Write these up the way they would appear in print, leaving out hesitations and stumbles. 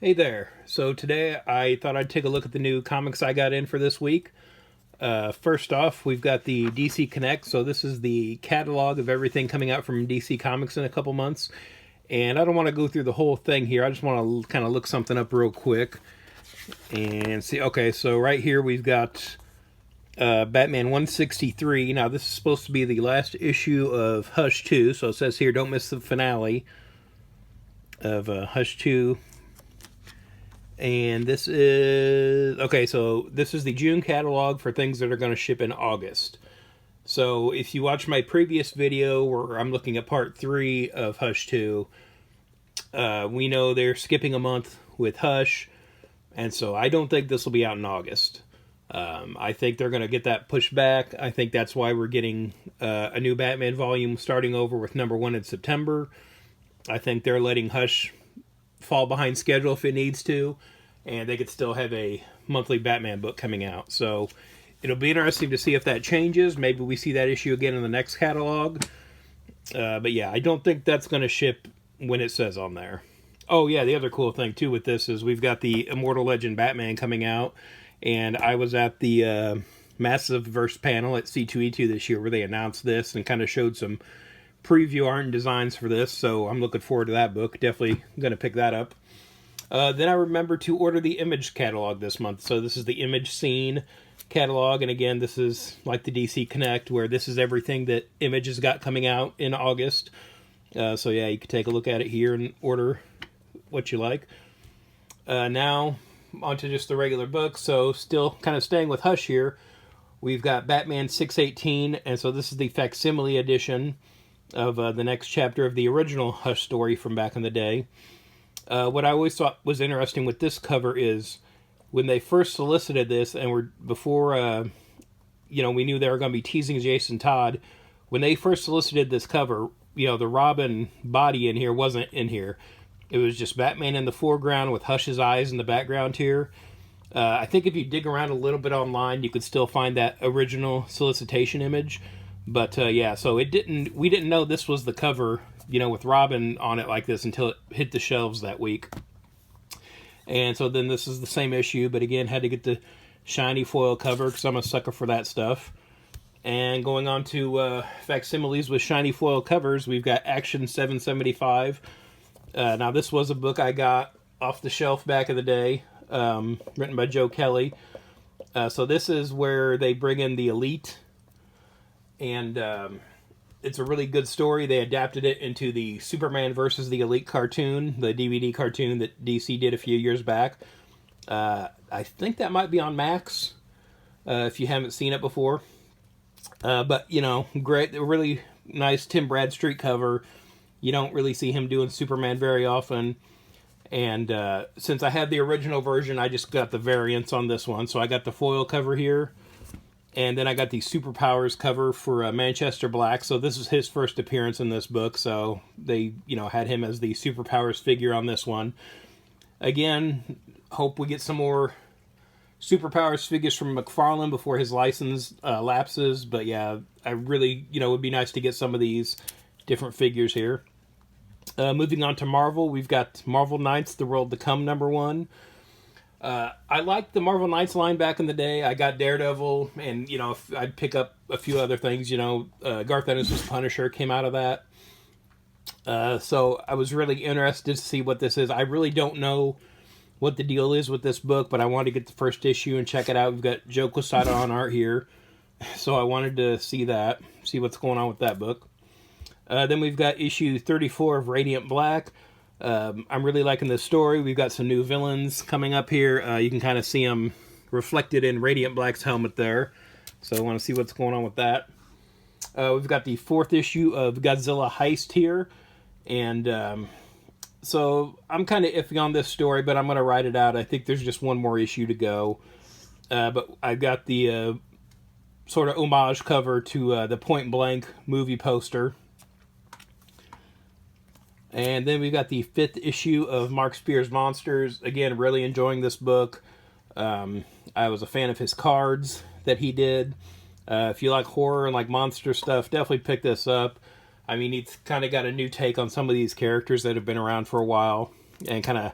Hey there. So today I thought I'd take a look at the new comics I got in for this week. First off, we've got the DC Connect. So this is the catalog of everything coming out from DC Comics in a couple months. And I don't want to go through the whole thing here. I just want to kind of look something up real quick and see. Okay, so right here we've got Batman 163. Now this is supposed to be the last issue of Hush 2. So it says here, don't miss the finale of Hush 2. And this is okay, so this is the June catalog for things that are going to ship in August. So if you watch my previous video where I'm looking at part 3 of Hush 2, we know they're skipping a month with Hush, and so I don't think this will be out in August. I think they're going to get that pushed back. I think that's why we're getting a new Batman volume starting over with number 1 in September. I think they're letting Hush fall behind schedule if it needs to, and they could still have a monthly Batman book coming out. So it'll be interesting to see if that changes. Maybe we see that issue again in the next catalog. But yeah, I don't think that's going to ship when it says on there. Oh yeah, the other cool thing too with this is we've got the Immortal Legend Batman coming out, and I was at the Massive Verse panel at C2E2 this year where they announced this and kind of showed some preview art and designs for this, so I'm looking forward to that book. Definitely going to pick that up. Then I remembered to order the Image catalog this month. So this is the Image Scene catalog, and again, this is like the DC Connect, where this is everything that Image has got coming out in August. So yeah, you can take a look at it here and order what you like. Now, onto just the regular book. So still kind of staying with Hush here, we've got Batman 618, and so this is the facsimile edition of the next chapter of the original Hush story from back in the day. What I always thought was interesting with this cover is when they first solicited this, and before we knew they were going to be teasing Jason Todd. When they first solicited this cover, the Robin body in here wasn't in here. It was just Batman in the foreground with Hush's eyes in the background here. I think if you dig around a little bit online, you could still find that original solicitation image. But yeah, so we didn't know this was the cover, with Robin on it like this until it hit the shelves that week. And so then this is the same issue, but again, had to get the shiny foil cover because I'm a sucker for that stuff. And going on to facsimiles with shiny foil covers, we've got Action 775. Now this was a book I got off the shelf back in the day, written by Joe Kelly. So this is where they bring in the Elite, and it's a really good story. They adapted it into the Superman versus the Elite cartoon, the DVD cartoon that DC did a few years back. I think that might be on Max, if you haven't seen it before. But, great, really nice Tim Bradstreet cover. You don't really see him doing Superman very often. And since I had the original version, I just got the variants on this one. So I got the foil cover here. And then I got the Superpowers cover for Manchester Black. So this is his first appearance in this book. So they, had him as the Superpowers figure on this one. Again, hope we get some more Superpowers figures from McFarlane before his license lapses. But yeah, I really, it would be nice to get some of these different figures here. Moving on to Marvel, we've got Marvel Knights, The World to Come, #1. I liked the Marvel Knights line back in the day. I got Daredevil, and I'd pick up a few other things. Garth Ennis' Punisher came out of that. So I was really interested to see what this is. I really don't know what the deal is with this book, but I wanted to get the first issue and check it out. We've got Joe Quesada on art here, so I wanted to see what's going on with that book. Then we've got issue 34 of Radiant Black. I'm really liking this story. We've got some new villains coming up here. You can kind of see them reflected in Radiant Black's helmet there. So I want to see what's going on with that. We've got the 4th issue of Godzilla Heist here. And so I'm kind of iffy on this story, but I'm going to write it out. I think there's just one more issue to go. But I've got the sort of homage cover to the Point Blank movie poster. And then we've got the 5th issue of Mark Spears Monsters. Again, really enjoying this book. I was a fan of his cards that he did. If you like horror and like monster stuff, definitely pick this up. I mean, he's kind of got a new take on some of these characters that have been around for a while and kind of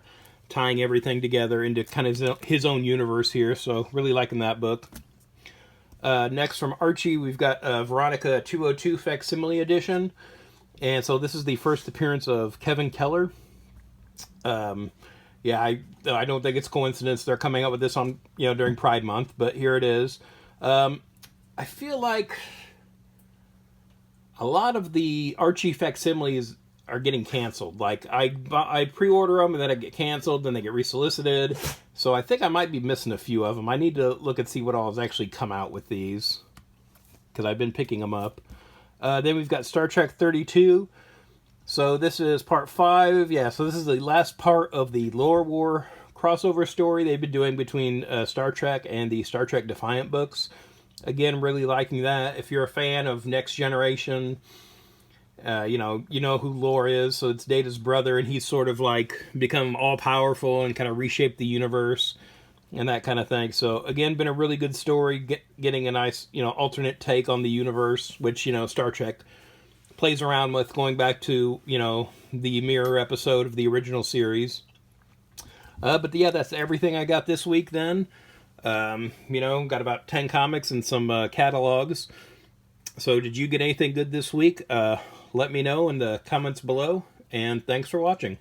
tying everything together into kind of his own universe here. So really liking that book. Next from Archie, we've got Veronica 202 Facsimile Edition. And so this is the first appearance of Kevin Keller. Yeah, I don't think it's coincidence they're coming out with this on, during Pride Month, but here it is. I feel like a lot of the Archie facsimiles are getting canceled. Like, I pre-order them, and then I get canceled, then they get resolicited. So I think I might be missing a few of them. I need to look and see what all has actually come out with these, because I've been picking them up. Then we've got Star Trek 32. So this is part 5. Yeah, so this is the last part of the Lore War crossover story they've been doing between Star Trek and the Star Trek Defiant books. Again, really liking that. If you're a fan of Next Generation, you know who Lore is. So it's Data's brother, and he's sort of like become all-powerful and kind of reshaped the universe and that kind of thing. So again, been a really good story, getting a nice, alternate take on the universe, which, Star Trek plays around with, going back to, the mirror episode of the original series. But yeah, that's everything I got this week then. Got about 10 comics and some catalogs. So did you get anything good this week? Let me know in the comments below, and thanks for watching.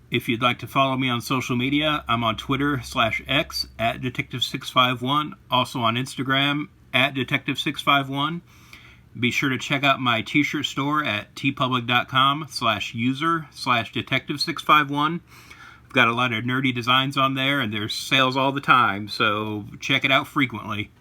If you'd like to follow me on social media, I'm on Twitter/X at Detective651, also on Instagram at Detective651. Be sure to check out my t-shirt store at tpublic.com/user/Detective651. I've got a lot of nerdy designs on there, and there's sales all the time, so check it out frequently.